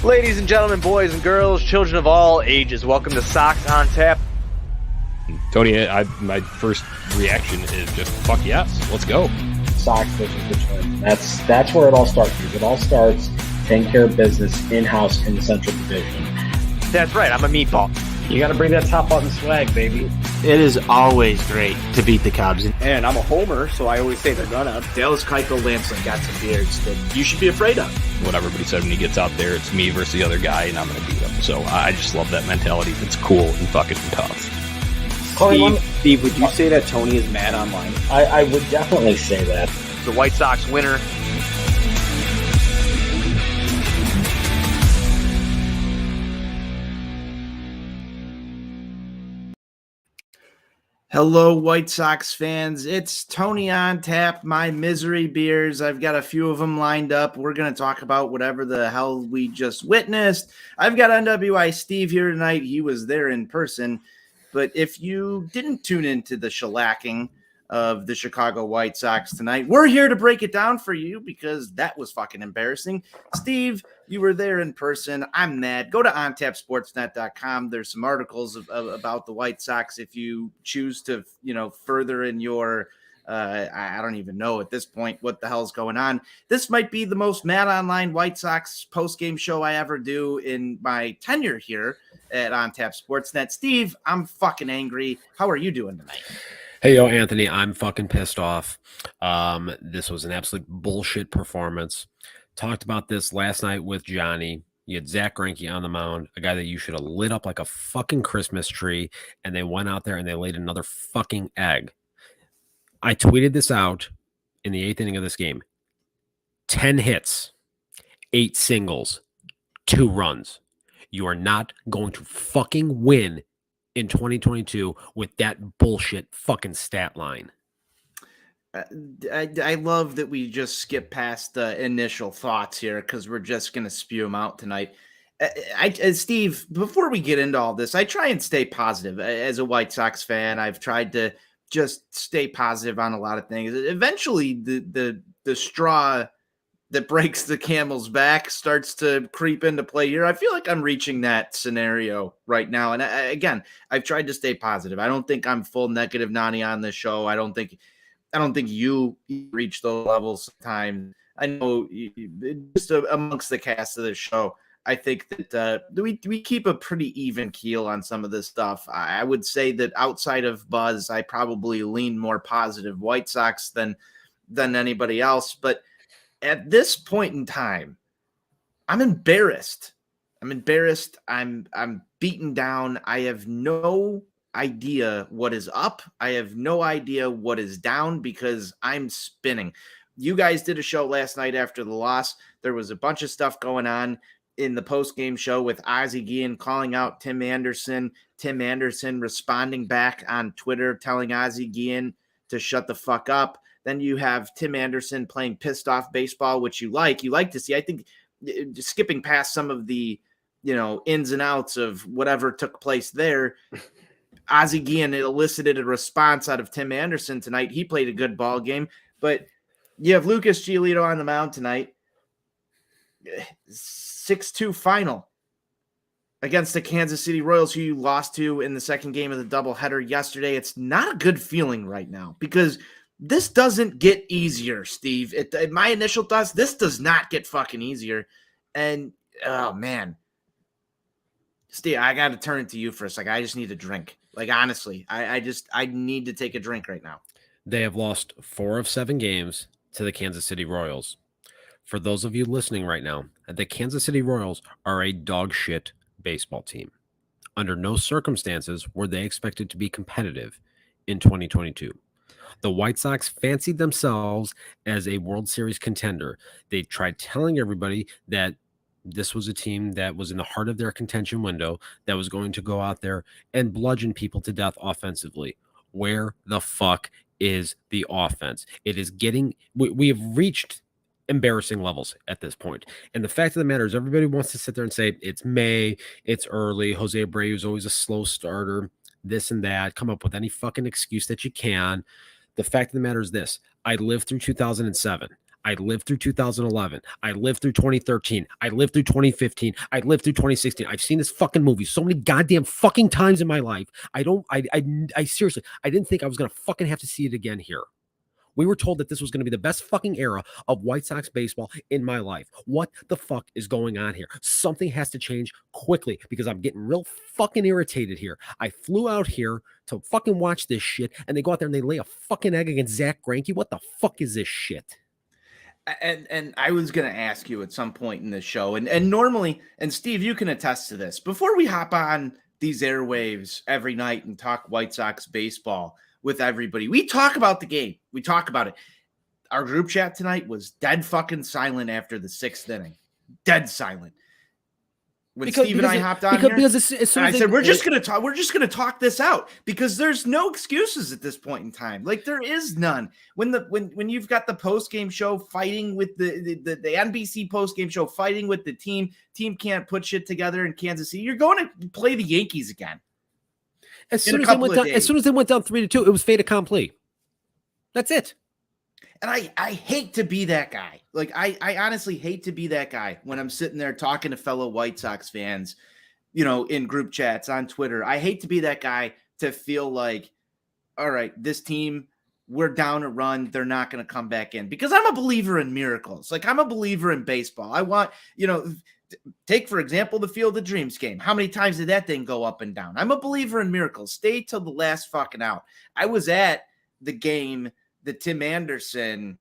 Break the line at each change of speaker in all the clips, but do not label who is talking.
Ladies and gentlemen, boys and girls, children of all ages, welcome to Sox On Tap.
Tony, my first reaction is just fuck yes, let's go.
Sox versus Richmond. That's where it all starts. It all starts taking care of business in-house in the Central Division.
That's right, I'm a meatball.
You got to bring that top button swag, baby.
It is always great to beat the Cubs.
And I'm a homer, so I always say they're gonna.
Dallas Keuchel Lansing got some beards that you should be afraid of.
What everybody said when he gets out there, it's me versus the other guy, and I'm going to beat him. So I just love that mentality. It's cool and fucking tough.
Steve, would you say that Tony is mad online?
I would definitely say that.
The White Sox winner.
Hello, White Sox fans. It's Tony on Tap, my misery beers. I've got a few of them lined up. We're going to talk about whatever the hell we just witnessed. I've got NWI Steve here tonight. He was there in person. But if you didn't tune into the shellacking of the Chicago White Sox tonight, we're here to break it down for you because that was fucking embarrassing. Steve, you were there in person. I'm mad. Go to ontapsportsnet.com. There's some articles about the White Sox if you choose to, further in your I don't even know at this point what the hell's going on. This might be the most mad online White Sox post-game show I ever do in my tenure here at On Tap Sportsnet. Steve, I'm fucking angry. How are you doing tonight?
Hey, yo, Anthony, I'm fucking pissed off. This was an absolute bullshit performance. Talked about this last night with Johnny. You had Zach Greinke on the mound, a guy that you should have lit up like a fucking Christmas tree, and they went out there and they laid another fucking egg. I tweeted this out in the 8th inning of this game. 10 hits, 8 singles, 2 runs. You are not going to fucking win in 2022 with that bullshit fucking stat line.
I love that we just skip past the initial thoughts here because we're just going to spew them out tonight. Steve, before we get into all this, I try and stay positive. As a White Sox fan, I've tried to just stay positive on a lot of things. Eventually, the straw that breaks the camel's back starts to creep into play here. I feel like I'm reaching that scenario right now. And again, I've tried to stay positive. I don't think I'm full negative Nani on this show. I don't think you reach those levels sometimes. I know just amongst the cast of this show, I think that we keep a pretty even keel on some of this stuff. I would say that outside of Buzz, I probably lean more positive White Sox than anybody else. But at this point in time, I'm embarrassed. I'm beaten down. I have no idea what is up. I have no idea what is down because I'm spinning. You guys did a show last night after the loss. There was a bunch of stuff going on in the post-game show with Ozzie Guillen calling out Tim Anderson responding back on Twitter, telling Ozzie Guillen to shut the fuck up. Then you have Tim Anderson playing pissed off baseball, which you like to see. I think skipping past some of the, ins and outs of whatever took place there, Ozzie Guillen elicited a response out of Tim Anderson tonight. He played a good ball game, but you have Lucas Giolito on the mound tonight. 6-2 final against the Kansas City Royals, who you lost to in the second game of the doubleheader yesterday. It's not a good feeling right now because this doesn't get easier, Steve. My initial thoughts, this does not get fucking easier. And, oh, man. Steve, I got to turn it to you for a second. I just need a drink. Like, honestly, I need to take a drink right now.
They have lost 4 of 7 games to the Kansas City Royals. For those of you listening right now, the Kansas City Royals are a dog shit baseball team. Under no circumstances were they expected to be competitive in 2022. The White Sox fancied themselves as a World Series contender. They tried telling everybody that this was a team that was in the heart of their contention window that was going to go out there and bludgeon people to death offensively. Where the fuck is the offense? It is getting, we have reached embarrassing levels at this point. And the fact of the matter is everybody wants to sit there and say it's May, it's early, Jose Abreu is always a slow starter, this and that, come up with any fucking excuse that you can. The fact of the matter is this: I lived through 2007. I lived through 2011. I lived through 2013. I lived through 2015. I lived through 2016. I've seen this fucking movie so many goddamn fucking times in my life. I seriously, I didn't think I was going to fucking have to see it again here. We were told that this was going to be the best fucking era of White Sox baseball in my life. What the fuck is going on here? Something has to change quickly because I'm getting real fucking irritated here. I flew out here to fucking watch this shit, and they go out there and they lay a fucking egg against Zach Greinke. What the fuck is this shit?
And I was going to ask you at some point in the show, and normally, and Steve, you can attest to this, before we hop on these airwaves every night and talk White Sox baseball with everybody, we talk about the game. We talk about it. Our group chat tonight was dead fucking silent after the 6th inning. Dead silent. When Steve and I hopped on here, I said, we're just going to talk this out because there's no excuses at this point in time. Like, there is none. When you've got the post-game show fighting with the NBC post-game show fighting with the team can't put shit together in Kansas City, you're going to play the Yankees again.
As soon as they went down 3-2, it was fait accompli. That's it.
And I hate to be that guy. Like, I honestly hate to be that guy when I'm sitting there talking to fellow White Sox fans, in group chats on Twitter. I hate to be that guy to feel like, all right, this team, we're down a run. They're not going to come back in, because I'm a believer in miracles. Like, I'm a believer in baseball. I want, take, for example, the Field of Dreams game. How many times did that thing go up and down? I'm a believer in miracles. Stay till the last fucking out. I was at the game that Tim Anderson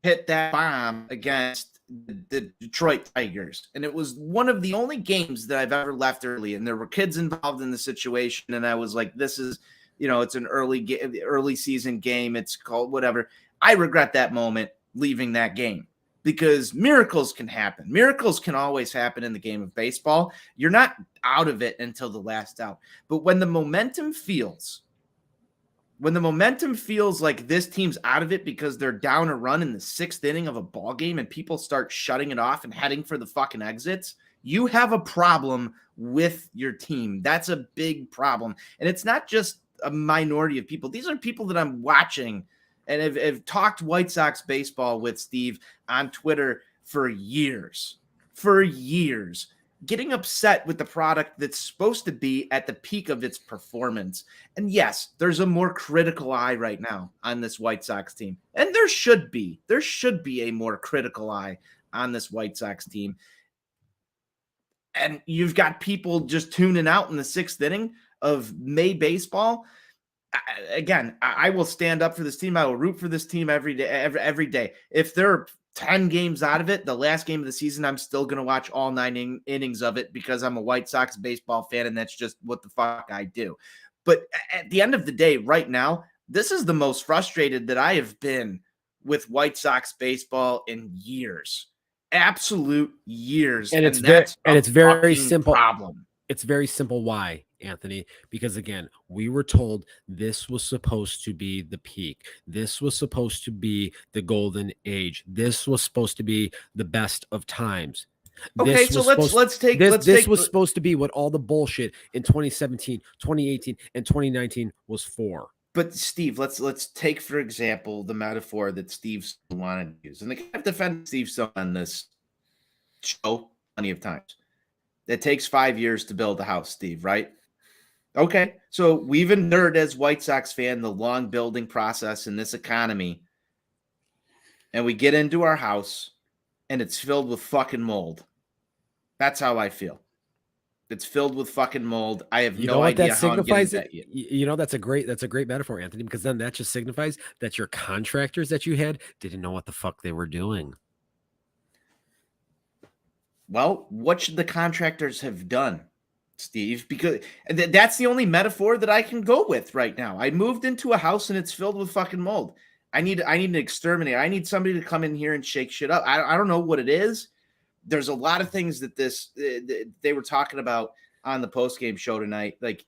hit that bomb against the Detroit Tigers. And it was one of the only games that I've ever left early. And there were kids involved in the situation. And I was like, this is, it's an early season game. It's called whatever. I regret that moment leaving that game, because miracles can happen. Miracles can always happen in the game of baseball. You're not out of it until the last out. But when the momentum feels like this team's out of it because they're down a run in the 6th inning of a ball game and people start shutting it off and heading for the fucking exits, you have a problem with your team. That's a big problem. And it's not just a minority of people. These are people that I'm watching and have talked White Sox baseball with Steve on Twitter for years, getting upset with the product that's supposed to be at the peak of its performance. And yes, there's a more critical eye right now on this White Sox team. And there should be a more critical eye on this White Sox team. And you've got people just tuning out in the 6th inning of May baseball. Again, I will stand up for this team. I will root for this team every day. If they're 10 games out of it, the last game of the season, I'm still going to watch all 9 innings of it because I'm a White Sox baseball fan, and that's just what the fuck I do. But at the end of the day, right now, this is the most frustrated that I have been with White Sox baseball in years. Absolute years.
And it's very simple. Problem. It's very simple. Why, Anthony? Because again, we were told this was supposed to be the peak. This was supposed to be the golden age. This was supposed to be the best of times.
Okay, so
this was supposed to be what all the bullshit in 2017, 2018, and 2019 was for.
But Steve, let's take, for example, the metaphor that Steve wanted to use. And I've defended Steve Stone on this show plenty of times. It takes 5 years to build a house, Steve, right? Okay, so we've endured as White Sox fan the long building process in this economy, and we get into our house, and it's filled with fucking mold. That's how I feel. It's filled with fucking mold. I have no idea how I'm getting that yet.
That's a great metaphor, Anthony, because then that just signifies that your contractors that you had didn't know what the fuck they were doing.
Well, what should the contractors have done, Steve? Because that's the only metaphor that I can go with right now. I moved into a house and it's filled with fucking mold. I need an exterminator. I need somebody to come in here and shake shit up. I don't know what it is. There's a lot of things that they were talking about on the postgame show tonight. Like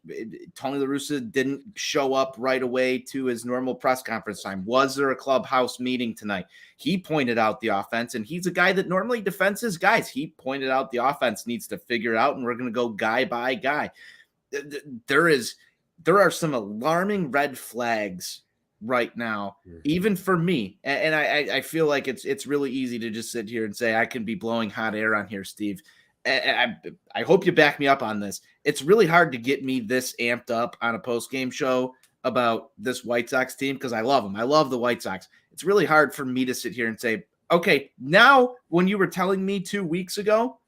Tony La Russa didn't show up right away to his normal press conference time. Was there a clubhouse meeting tonight? He pointed out the offense, and he's a guy that normally defends his guys. He pointed out the offense needs to figure it out, and we're going to go guy by guy. There are some alarming red flags right now, even for me. And I feel like it's really easy to just sit here and say I can be blowing hot air on here, Steve. I hope you back me up on this. It's really hard to get me this amped up on a post-game show about this White Sox team because I love them. I love the White Sox. It's really hard for me to sit here and say, okay, now when you were telling me 2 weeks ago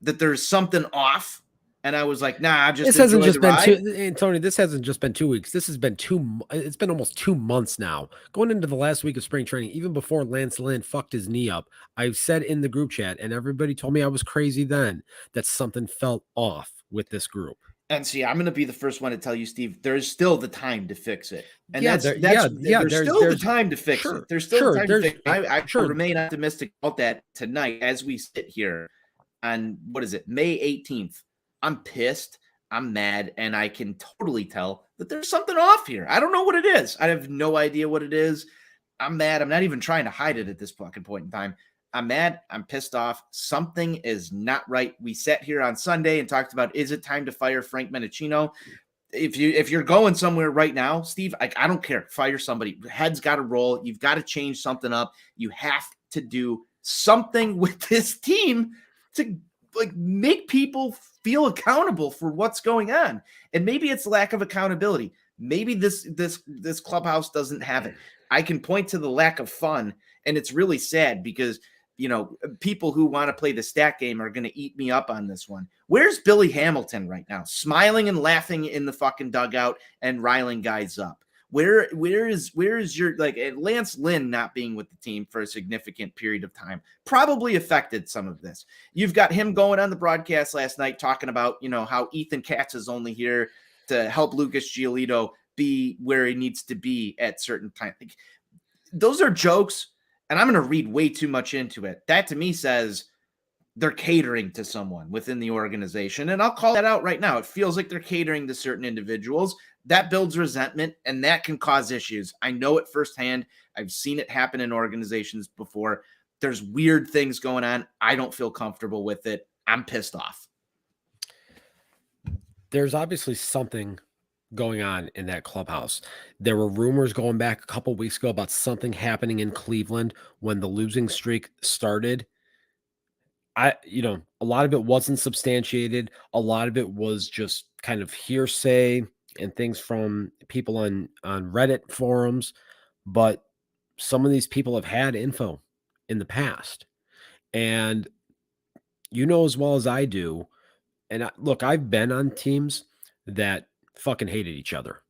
that there's something off, and I was like, nah, just
this hasn't just been
ride.
Tony. This hasn't just been 2 weeks. This has been it's been almost 2 months now. Going into the last week of spring training, even before Lance Lynn fucked his knee up, I've said in the group chat, and everybody told me I was crazy then, that something felt off with this group.
And see, I'm going to be the first one to tell you, Steve, there's still the time to fix it. And
there's
still the time to fix it. There's still time to fix it. I remain optimistic about that tonight as we sit here on, what is it, May 18th. I'm pissed. I'm mad. And I can totally tell that there's something off here. I don't know what it is. I have no idea what it is. I'm mad. I'm not even trying to hide it at this fucking point in time. I'm mad. I'm pissed off. Something is not right. We sat here on Sunday and talked about, is it time to fire Frank Menachino? If you're going somewhere right now, Steve, I don't care. Fire somebody. Head's got to roll. You've got to change something up. You have to do something with this team to like make people feel accountable for what's going on. And maybe it's lack of accountability. Maybe this clubhouse doesn't have it. I can point to the lack of fun, and it's really sad because people who want to play the stat game are going to eat me up on this one. Where's Billy Hamilton right now? Smiling and laughing in the fucking dugout and riling guys up. Where is your Lance Lynn not being with the team for a significant period of time probably affected some of this. You've got him going on the broadcast last night talking about, how Ethan Katz is only here to help Lucas Giolito be where he needs to be at certain times. Those are jokes. And I'm going to read way too much into it. That to me says they're catering to someone within the organization. And I'll call that out right now. It feels like they're catering to certain individuals. That builds resentment, and that can cause issues. I know it firsthand. I've seen it happen in organizations before. There's weird things going on. I don't feel comfortable with it. I'm pissed off.
There's obviously something going on in that clubhouse. There were rumors going back a couple weeks ago about something happening in Cleveland when the losing streak started. A lot of it wasn't substantiated. A lot of it was just kind of hearsay and things from people on Reddit forums. But some of these people have had info in the past. And as well as I do, and look, I've been on teams that fucking hated each other.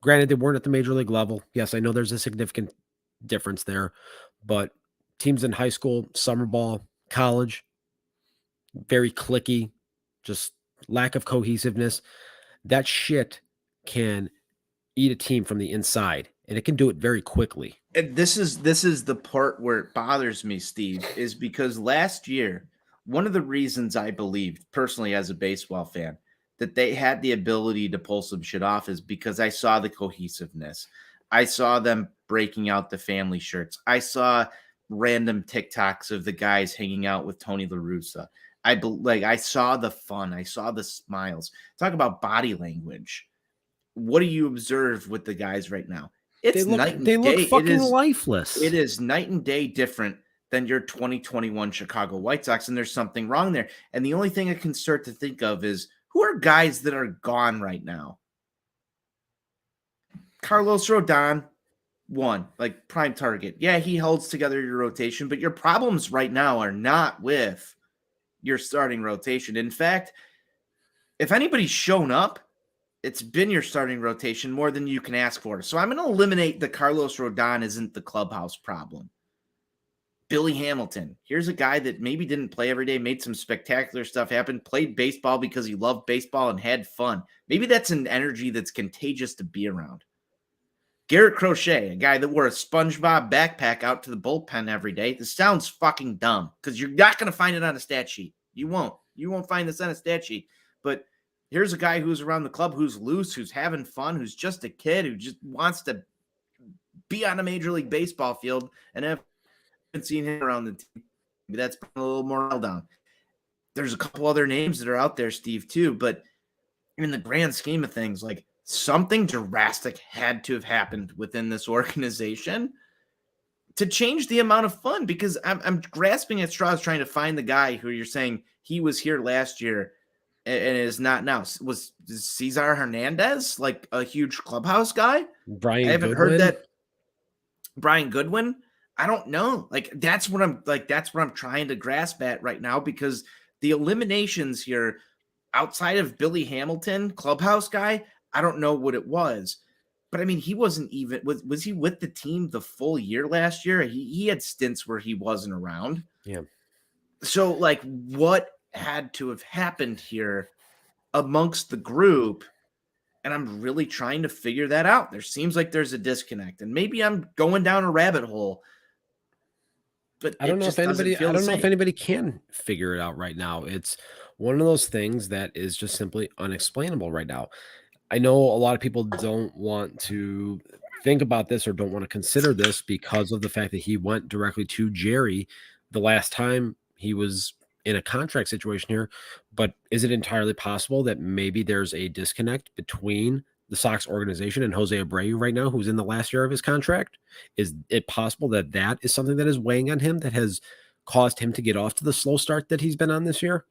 Granted, they weren't at the major league level. Yes, I know there's a significant difference there, but teams in high school, summer ball, college, very cliquey, just lack of cohesiveness. That shit can eat a team from the inside, and it can do it very quickly.
And this is the part where it bothers me, Steve, is because last year, one of the reasons I believed personally as a baseball fan that they had the ability to pull some shit off is because I saw the cohesiveness. I saw them breaking out the family shirts. I saw random TikToks of the guys hanging out with Tony La Russa. I saw the fun. I saw the smiles. Talk about body language. What do you observe with the guys right now? It's night and day.
They look fucking lifeless.
It is night and day different than your 2021 Chicago White Sox, and there's something wrong there. And the only thing I can start to think of is, who are guys that are gone right now? Carlos Rodon, one, like prime target. Yeah, he holds together your rotation, but your problems right now are not with your starting rotation. In fact, if anybody's shown up, it's been your starting rotation more than you can ask for. So I'm going to eliminate the Carlos Rodon isn't the clubhouse problem. Billy Hamilton. Here's a guy that maybe didn't play every day, made some spectacular stuff happen, played baseball because he loved baseball and had fun. Maybe that's an energy that's contagious to be around. Garrett Crochet, a guy that wore a SpongeBob backpack out to the bullpen every day. This sounds fucking dumb because you're not going to find it on a stat sheet. You won't. You won't find this on a stat sheet. But here's a guy who's around the club, who's loose, who's having fun, who's just a kid, who just wants to be on a Major League Baseball field, and have been seeing him around the team. Maybe that's putting a little morale down. There's a couple other names that are out there, Steve, too, but in the grand scheme of things, like something drastic had to have happened within this organization to change the amount of fun, because I'm grasping at straws trying to find the guy who you're saying he was here last year and is not now. Was Cesar Hernandez like a huge clubhouse guy?
Brian
I haven't
Goodwin?
heard that. Brian Goodwin? I don't know. Like that's what I'm trying to grasp at right now, because the eliminations here outside of Billy Hamilton, clubhouse guy, I don't know what it was. But I mean, he wasn't even was he with the team the full year last year? He had stints where he wasn't around.
Yeah.
So like what had to have happened here amongst the group? And I'm really trying to figure that out. There seems like there's a disconnect, and maybe I'm going down a rabbit hole. But
I don't know if anybody
can
can figure it out right now. It's one of those things that is just simply unexplainable right now. I know a lot of people don't want to think about this or don't want to consider this because of the fact that he went directly to Jerry the last time he was in a contract situation here. But is it entirely possible that maybe there's a disconnect between the Sox organization and Jose Abreu right now, who's in the last year of his contract? Is it possible that that is something that is weighing on him, that has caused him to get off to the slow start that he's been on this year?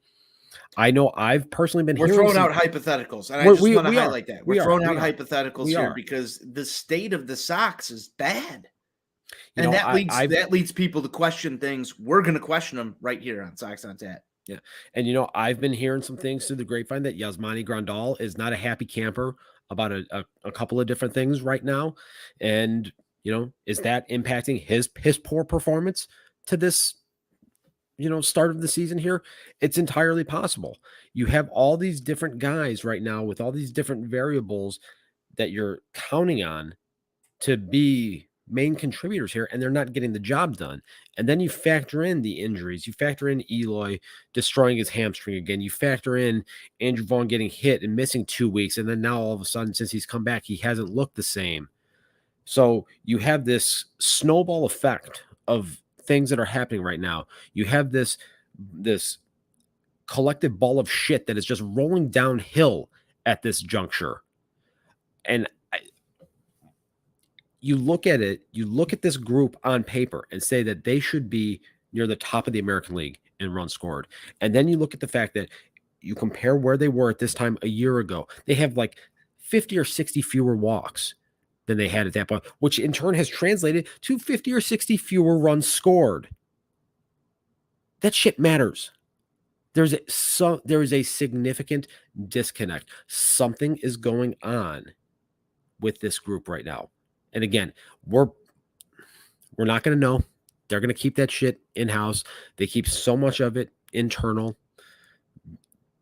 I know I've personally been
We're throwing out hypotheticals, and I just want to highlight that. We're throwing out hypotheticals here because the state of the Sox is bad. And that leads people to question things. We're going to question them right here on Sox on Tap.
Yeah. And, I've been hearing some things through the grapevine that Yasmani Grandal is not a happy camper about a couple of different things right now. And, is that impacting his poor performance to this, start of the season here? It's entirely possible. You have all these different guys right now with all these different variables that you're counting on to be main contributors here, and they're not getting the job done. And then you factor in the injuries. You factor in Eloy destroying his hamstring again. You factor in Andrew Vaughn getting hit and missing 2 weeks. And then now all of a sudden, since he's come back, he hasn't looked the same. So you have this snowball effect of things that are happening right now. You have this collective ball of shit that is just rolling downhill at this juncture. And you look at it, you look at this group on paper and say that they should be near the top of the American League in runs scored. And then you look at the fact that you compare where they were at this time a year ago. They have like 50 or 60 fewer walks than they had at that point, which in turn has translated to 50 or 60 fewer runs scored. That shit matters. There is a significant disconnect. Something is going on with this group right now. And again, we're not going to know. They're going to keep that shit in-house. They keep so much of it internal.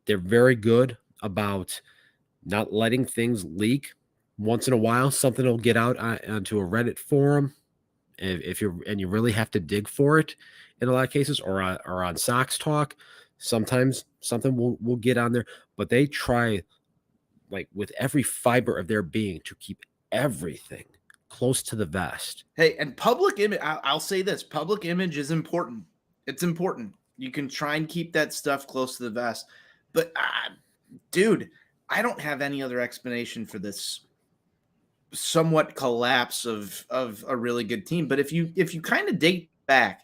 They're very good about not letting things leak. Once in a while, something will get out onto a Reddit forum, if you really have to dig for it in a lot of cases, or on Sox Talk. Sometimes something will get on there, but they try, like, with every fiber of their being to keep everything close to the vest.
Hey, and public image, I'll say this, public image is important. It's important. You can try and keep that stuff close to the vest. But, dude, I don't have any other explanation for this somewhat collapse of a really good team. But if you kind of date back,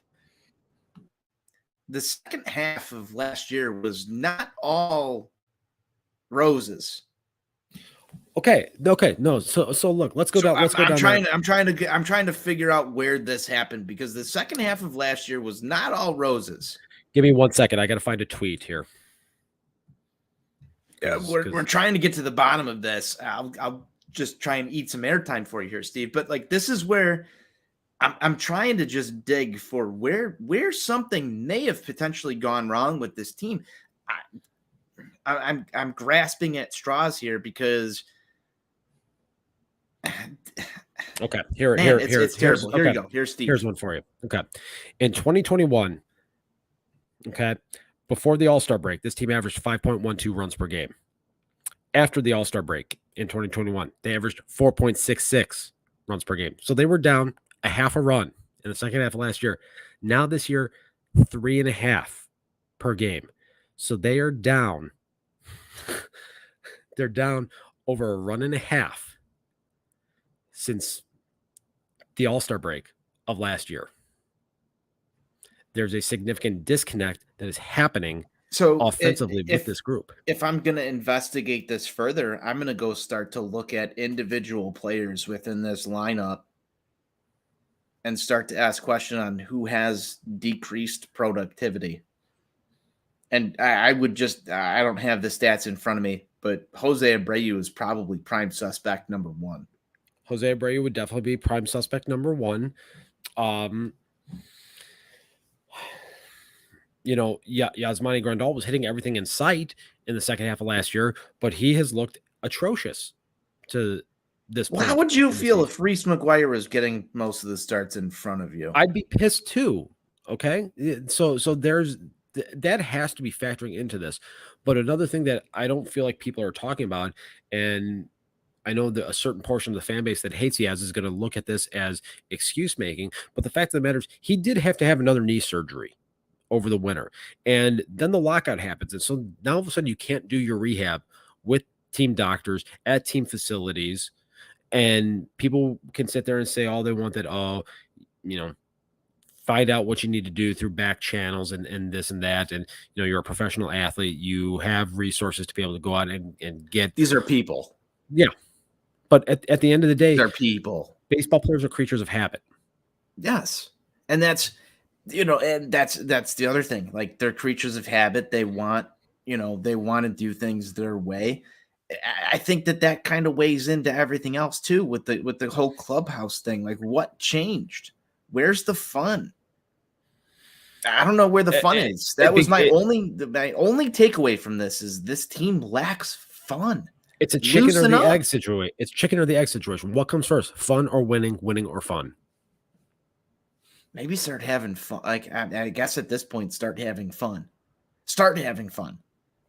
the second half of last year was not all roses.
Okay. No. So look, let's go down.
I'm trying to figure out where this happened, because the second half of last year was not all roses.
Give me 1 second. I got to find a tweet here.
We're trying to get to the bottom of this. I'll just try and eat some airtime for you here, Steve. But like, this is where I'm trying to just dig for where something may have potentially gone wrong with this team. I'm grasping at straws here because.
Okay,
it's terrible. Here you go. Here's Steve.
Here's one for you. Okay, in 2021, okay, before the All-Star break, this team averaged 5.12 runs per game. After the All-Star break in 2021, they averaged 4.66 runs per game. So they were down a half a run in the second half of last year. Now this year, 3.5 per game. So they are down. They're down over a run and a half since the All-Star break of last year. There's a significant disconnect that is happening offensively with this group.
If I'm going to investigate this further, I'm going to go start to look at individual players within this lineup and start to ask questions on who has decreased productivity. And I don't have the stats in front of me, but Jose Abreu is probably prime suspect number one.
Jose Abreu would definitely be prime suspect number one. Yasmani Grandal was hitting everything in sight in the second half of last year, but he has looked atrocious to this point.
How would you feel if Reese McGuire was getting most of the starts in front of you?
I'd be pissed too. Okay. So there's that has to be factoring into this. But another thing that I don't feel like people are talking about, and I know that a certain portion of the fan base that hates Yaz is going to look at this as excuse making, but the fact of the matter is he did have to have another knee surgery over the winter. And then the lockout happens. And so now all of a sudden you can't do your rehab with team doctors at team facilities. And people can sit there and say all they want that, find out what you need to do through back channels and this and that. And, you're a professional athlete. You have resources to be able to go out and get.
These are people.
Yeah. But at the end of the day,
they're people.
Baseball players are creatures of habit.
Yes. And that's the other thing. Like, they're creatures of habit. They want to do things their way. I think that kind of weighs into everything else too, with the whole clubhouse thing. Like, what changed? Where's the fun? I don't know where the fun is. That was my only takeaway from this is this team lacks fun.
It's a chicken or the egg situation. It's chicken or the egg situation. What comes first, fun or winning or fun?
Maybe start having fun. Like, I guess at this point, start having fun. Start having fun.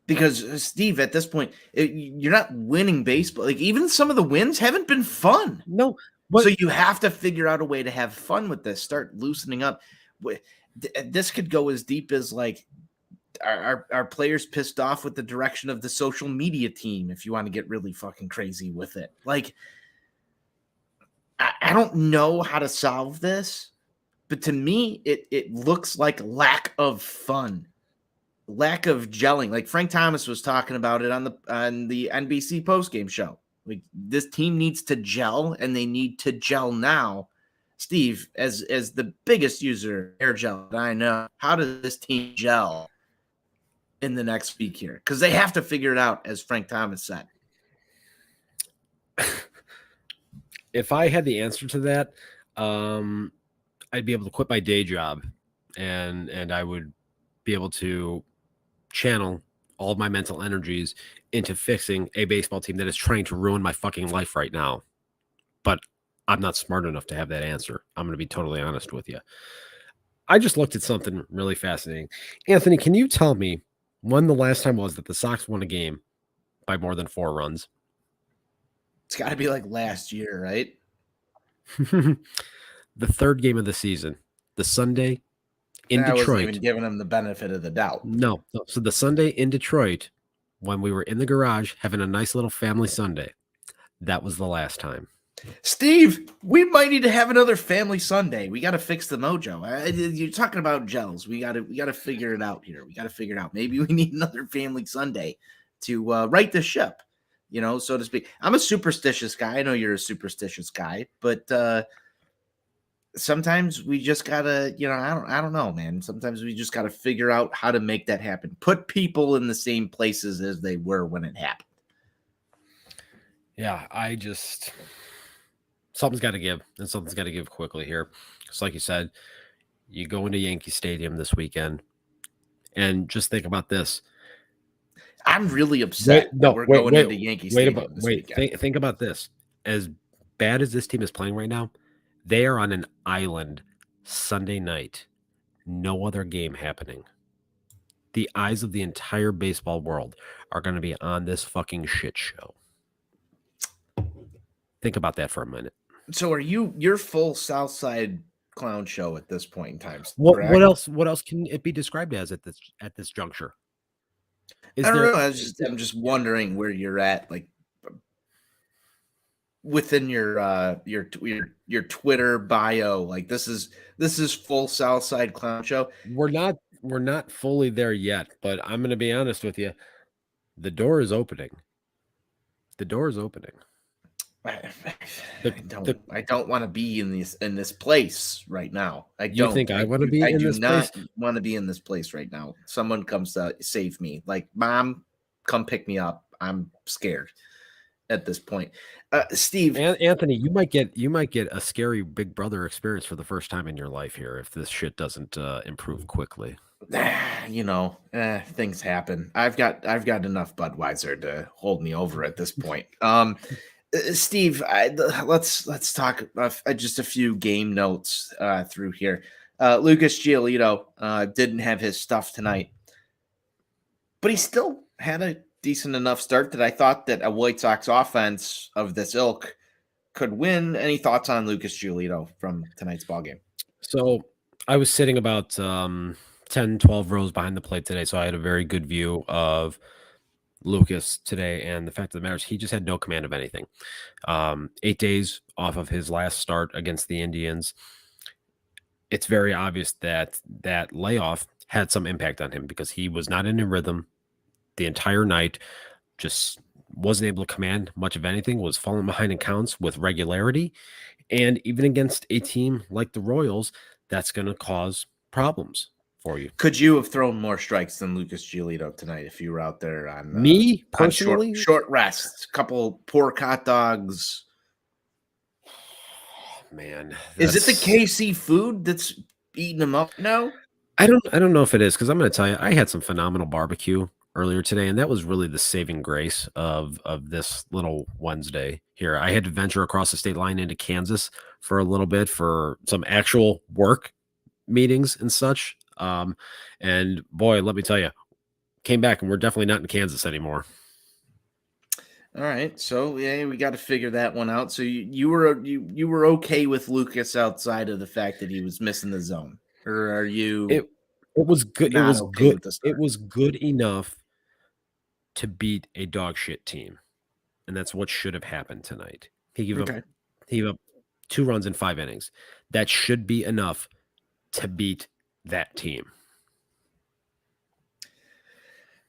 Because, Steve, at this point, you're not winning baseball. Like, even some of the wins haven't been fun.
No.
So you have to figure out a way to have fun with this. Start loosening up. This could go as deep as, like, are players pissed off with the direction of the social media team, if you want to get really fucking crazy with it. Like, I don't know how to solve this, but to me, it looks like lack of fun, lack of gelling. Like Frank Thomas was talking about it on the NBC postgame show. Like, this team needs to gel, and they need to gel now. Steve, as the biggest user of air gel that I know, how does this team gel in the next week here? Because they have to figure it out, as Frank Thomas said.
If I had the answer to that, I'd be able to quit my day job, and I would be able to channel all of my mental energies into fixing a baseball team that is trying to ruin my fucking life right now. But I'm not smart enough to have that answer. I'm going to be totally honest with you. I just looked at something really fascinating. Anthony, can you tell me when the last time was that the Sox won a game by more than 4 runs?
It's got to be like last year, right?
The third game of the season, the Sunday in Detroit. I wasn't
even giving them the benefit of the doubt.
No. So the Sunday in Detroit, when we were in the garage having a nice little family Sunday, that was the last time.
Steve, we might need to have another family Sunday. We got to fix the mojo. You're talking about gels. We got to figure it out here. We got to figure it out. Maybe we need another family Sunday to right the ship, so to speak. I'm a superstitious guy. I know you're a superstitious guy, but sometimes we just gotta, I don't know, man. Sometimes we just gotta figure out how to make that happen. Put people in the same places as they were when it happened.
Yeah, something's got to give, and something's got to give quickly here. Because like you said, you go into Yankee Stadium this weekend, and just think about this.
I'm really upset that we're going into Yankee Stadium this weekend.
Think about this. As bad as this team is playing right now, they are on an island Sunday night. No other game happening. The eyes of the entire baseball world are going to be on this fucking shit show. Think about that for a minute.
So are you're full Southside clown show at this point in time?
What else can it be described as at this juncture?
I don't know. I'm just wondering where you're at. Like, within your Twitter bio, like this is full Southside Clown Show.
We're not fully there yet, but I'm going to be honest with you. The door is opening. The door is opening.
I
The-
don't want to be in this place right now.
You think I want to be
I
in
do
this
not
place?
want to be in this place right now. Someone comes to save me. Like, Mom, come pick me up. I'm scared at this point. Steve,
Anthony, you might get a scary Big Brother experience for the first time in your life here if this shit doesn't improve quickly.
things happen. I've got enough Budweiser to hold me over at this point. Steve, let's talk just a few game notes through here. Lucas Giolito didn't have his stuff tonight, but he still had a decent enough start that I thought that a White Sox offense of this ilk could win. Any thoughts on Lucas Giolito from tonight's ballgame?
So I was sitting about 10, 12 rows behind the plate today, so I had a very good view of Lucas today, and the fact of the matter is he just had no command of anything. 8 days off of his last start against the Indians. It's very obvious that that layoff had some impact on him because he was not in a rhythm the entire night, just wasn't able to command much of anything, was falling behind in counts with regularity. And even against a team like the Royals, that's going to cause problems for you.
Could you have thrown more strikes than Lucas Giolito tonight if you were out there on
Me
on
personally,
short rest, couple pork hot dogs?
man,
Is it the
that's-
KC food that's eating them up now?
I don't know if it is, because I'm going to tell you, I had some phenomenal barbecue earlier today, and that was really the saving grace of this little Wednesday here. I had to venture across the state line into Kansas for a little bit for some actual work meetings and such. And boy, let me tell you, came back and we're definitely not in Kansas anymore.
All right, so yeah, we got to figure that one out. So you were okay with Lucas outside of the fact that he was missing the zone, or are you?
It was good. It
Not
was
okay
good.
with the start?
It was good enough to beat a dog shit team, and that's what should have happened tonight. He gave
Okay.
up 2 runs in 5 innings. That should be enough to beat that team.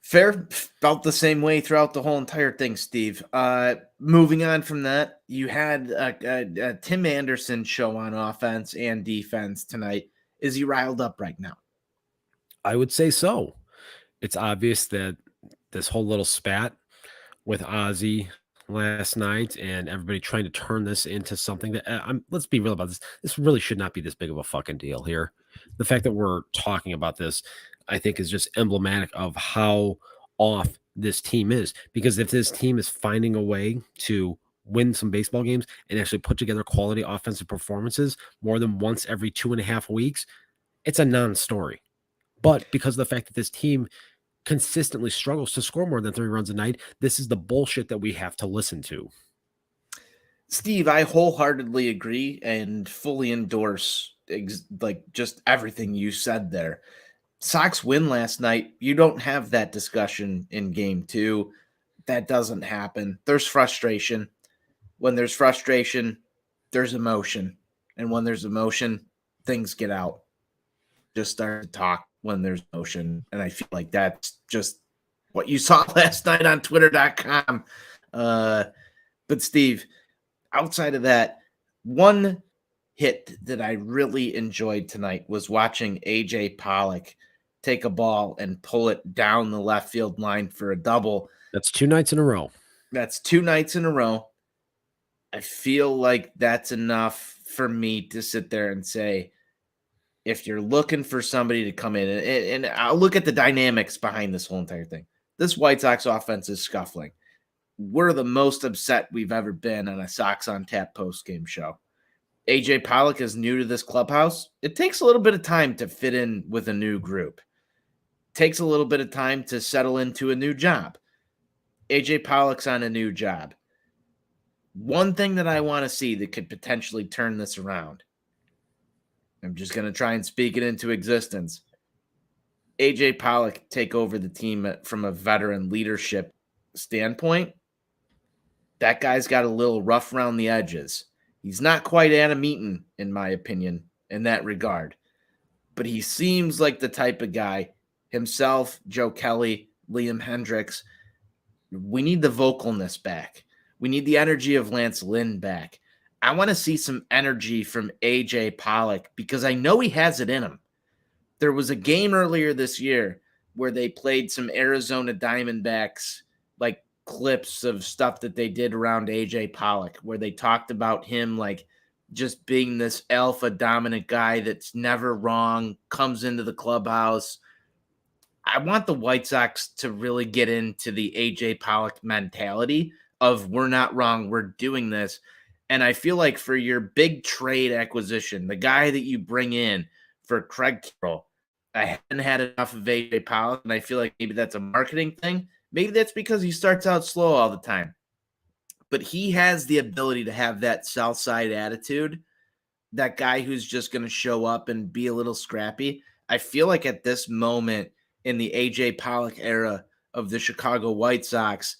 Fair, felt the same way throughout the whole entire thing, Steve. Moving on from that, you had a Tim Anderson show on offense and defense tonight. Is he riled up right now?
I would say so. It's obvious that this whole little spat with Ozzy last night and everybody trying to turn this into something that let's be real about this. This really should not be this big of a fucking deal here. The fact that we're talking about this, I think, is just emblematic of how off this team is. Because if this team is finding a way to win some baseball games and actually put together quality offensive performances more than once every 2.5 weeks, it's a non-story. But because of the fact that this team consistently struggles to score more than 3 runs a night, this is the bullshit that we have to listen to.
Steve, I wholeheartedly agree and fully endorse just everything you said there. Sox win last night. You don't have that discussion in game 2. That doesn't happen. There's frustration. When there's frustration, there's emotion. And when there's emotion, things get out. Just start to talk when there's emotion. And I feel like that's just what you saw last night on Twitter.com. But Steve, outside of that, one hit that I really enjoyed tonight was watching AJ Pollock take a ball and pull it down the left field line for a double.
That's 2 nights in a row.
That's 2 nights in a row. I feel like that's enough for me to sit there and say, if you're looking for somebody to come in, and I'll look at the dynamics behind this whole entire thing. This White Sox offense is scuffling. We're the most upset we've ever been on a Sox on Tap postgame show. AJ Pollock is new to this clubhouse. It takes a little bit of time to fit in with a new group. It takes a little bit of time to settle into a new job. AJ Pollock's on a new job. One thing that I want to see that could potentially turn this around, I'm just going to try and speak it into existence. AJ Pollock take over the team from a veteran leadership standpoint That guy's got a little rough around the edges. He's not quite Adam Eaton, in my opinion, in that regard. But he seems like the type of guy, himself, Joe Kelly, Liam Hendricks. We need the vocalness back. We need the energy of Lance Lynn back. I want to see some energy from AJ Pollock because I know he has it in him. There was a game earlier this year where they played some Arizona Diamondbacks, like clips of stuff that they did around AJ Pollock, where they talked about him like just being this alpha dominant guy that's never wrong, comes into the clubhouse. I want the White Sox to really get into the AJ Pollock mentality of we're not wrong, we're doing this. And I feel like for your big trade acquisition, the guy that you bring in for Craig Carroll, I haven't had enough of AJ Pollock, and I feel like maybe that's a marketing thing. Maybe that's because he starts out slow all the time. But he has the ability to have that south side attitude, that guy who's just going to show up and be a little scrappy. I feel like at this moment in the AJ Pollock era of the Chicago White Sox,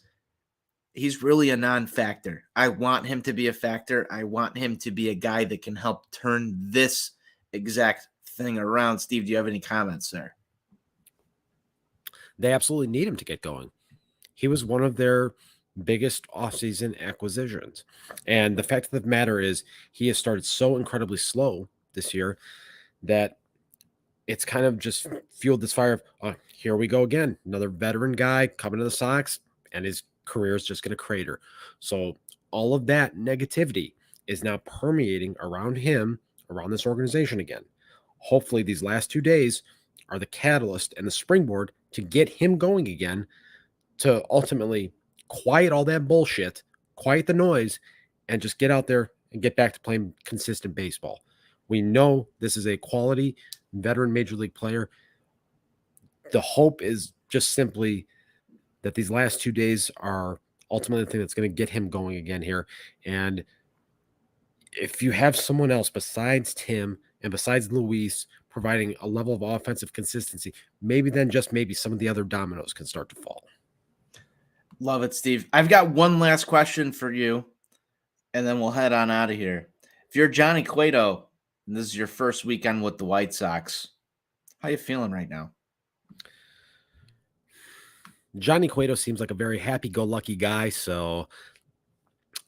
he's really a non-factor. I want him to be a factor. I want him to be a guy that can help turn this exact thing around. Steve, do you have any comments there?
They absolutely need him to get going. He was one of their biggest offseason acquisitions. And the fact of the matter is he has started so incredibly slow this year that it's kind of just fueled this fire of, oh, here we go again. Another veteran guy coming to the Sox, and his career is just going to crater. So all of that negativity is now permeating around him, around this organization again. Hopefully these last 2 days are the catalyst and the springboard to get him going again, to ultimately quiet all that bullshit, quiet the noise, and just get out there and get back to playing consistent baseball. We know this is a quality veteran major league player. The hope is just simply that these last 2 days are ultimately the thing that's going to get him going again here. And if you have someone else besides Tim and besides Luis providing a level of offensive consistency, maybe then just maybe some of the other dominoes can start to fall.
Love it, Steve. I've got one last question for you, and then we'll head on out of here. If you're Johnny Cueto, and this is your first weekend with the White Sox, how you feeling right now?
Johnny Cueto seems like a very happy-go-lucky guy, so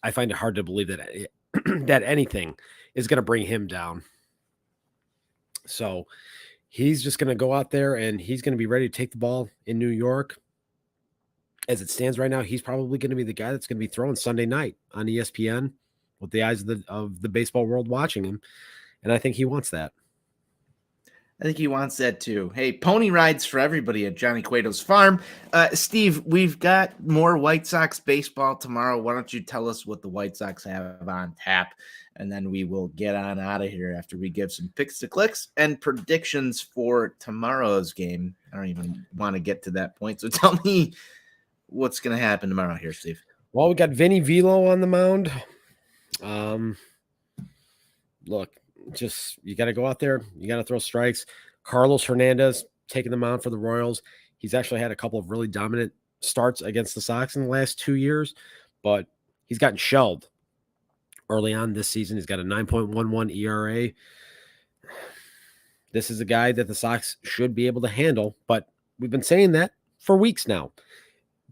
I find it hard to believe that that anything is going to bring him down. So he's just going to go out there and he's going to be ready to take the ball in New York. As it stands right now, he's probably going to be the guy that's going to be throwing Sunday night on ESPN with the eyes of the baseball world watching him. And I think he wants that.
I think he wants that too. Hey, pony rides for everybody at Johnny Cueto's farm. Steve, we've got more White Sox baseball tomorrow. Why don't you tell us what the White Sox have on tap? And then we will get on out of here after we give some picks to clicks and predictions for tomorrow's game. I don't even want to get to that point. So tell me what's going to happen tomorrow here, Steve.
Well, we got Vinny Velo on the mound. Look, just you got to go out there. You got to throw strikes. Carlos Hernandez taking the mound for the Royals. He's actually had a couple of really dominant starts against the Sox in the last 2 years, but he's gotten shelled early on this season. He's got a 9.11 ERA. This is a guy that the Sox should be able to handle, but we've been saying that for weeks now.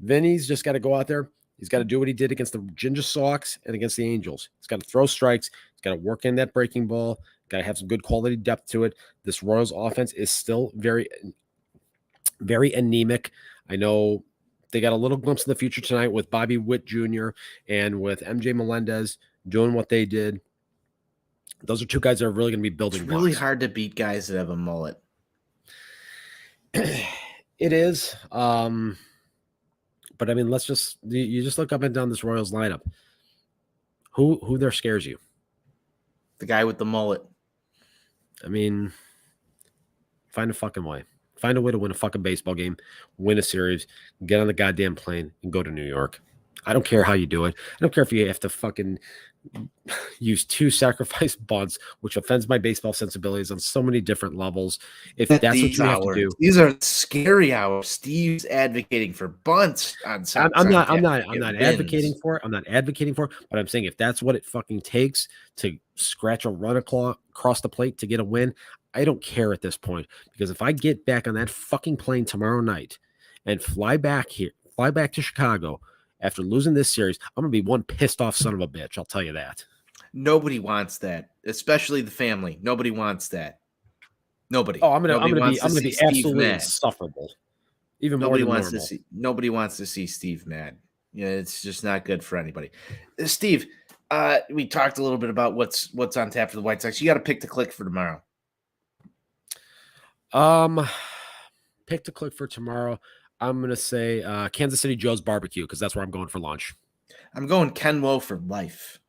Vinny's just got to go out there. He's got to do what he did against the Ginger Sox and against the Angels. He's got to throw strikes. He's got to work in that breaking ball. Got to have some good quality depth to it. This Royals offense is still very, very anemic. I know they got a little glimpse of the future tonight with Bobby Witt Jr. and with MJ Melendez doing what they did. Those are two guys that are really going to be building
It's really
blocks.
hard to beat guys that have a mullet.
It is. But I mean, you just look up and down this Royals lineup. Who there scares you?
The guy with the mullet.
I mean, find a fucking way. Find a way to win a fucking baseball game, win a series, get on the goddamn plane, and go to New York. I don't care how you do it. I don't care if you have to fucking use 2 sacrifice bunts, which offends my baseball sensibilities on so many different levels. If that's what
These
you have to
hours,
do,
these are scary hours. Steve's advocating for bunts on Sox
I'm
on
not
Tap.
advocating for it. I'm not advocating for it, but I'm saying if that's what it fucking takes to scratch a run across the plate to get a win, I don't care at this point, because if I get back on that fucking plane tomorrow night and fly back to Chicago after losing this series, I'm gonna be one pissed off son of a bitch. I'll tell you that.
Nobody wants that, especially the family. Nobody wants that. Nobody.
Oh, I'm
Nobody
gonna
wants
be
to see Steve
absolutely
mad.
insufferable, even more
Nobody
than
wants
normal.
to see. Nobody wants to see Steve mad. Yeah, it's just not good for anybody. Steve, we talked a little bit about what's on tap for the White Sox. You got to pick the click for tomorrow.
Pick to click for tomorrow. I'm gonna say Kansas City Joe's Barbecue, because that's where I'm going for lunch.
I'm going Ken Woe for life.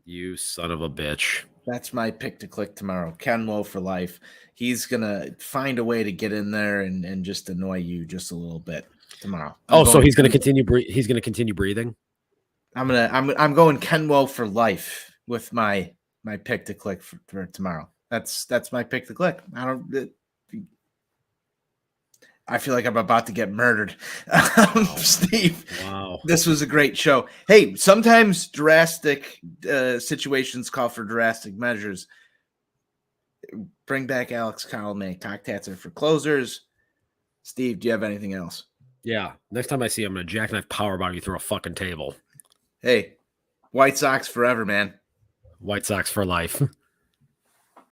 You son of a bitch.
That's my pick to click tomorrow. Ken Woe for life. He's gonna find a way to get in there and just annoy you just a little bit tomorrow.
So he's gonna continue. He's gonna continue breathing.
I'm going Ken Woe for life with my pick to click for tomorrow. That's my pick to click. I feel like I'm about to get murdered. Steve,
wow.
This was a great show. Hey, sometimes drastic situations call for drastic measures. Bring back Alex Colomé, Cock Tatzer for closers. Steve, do you have anything else?
Yeah. Next time I see him, I'm going to jackknife powerbomb you through a fucking table.
Hey, White Sox forever, man.
White Sox for life.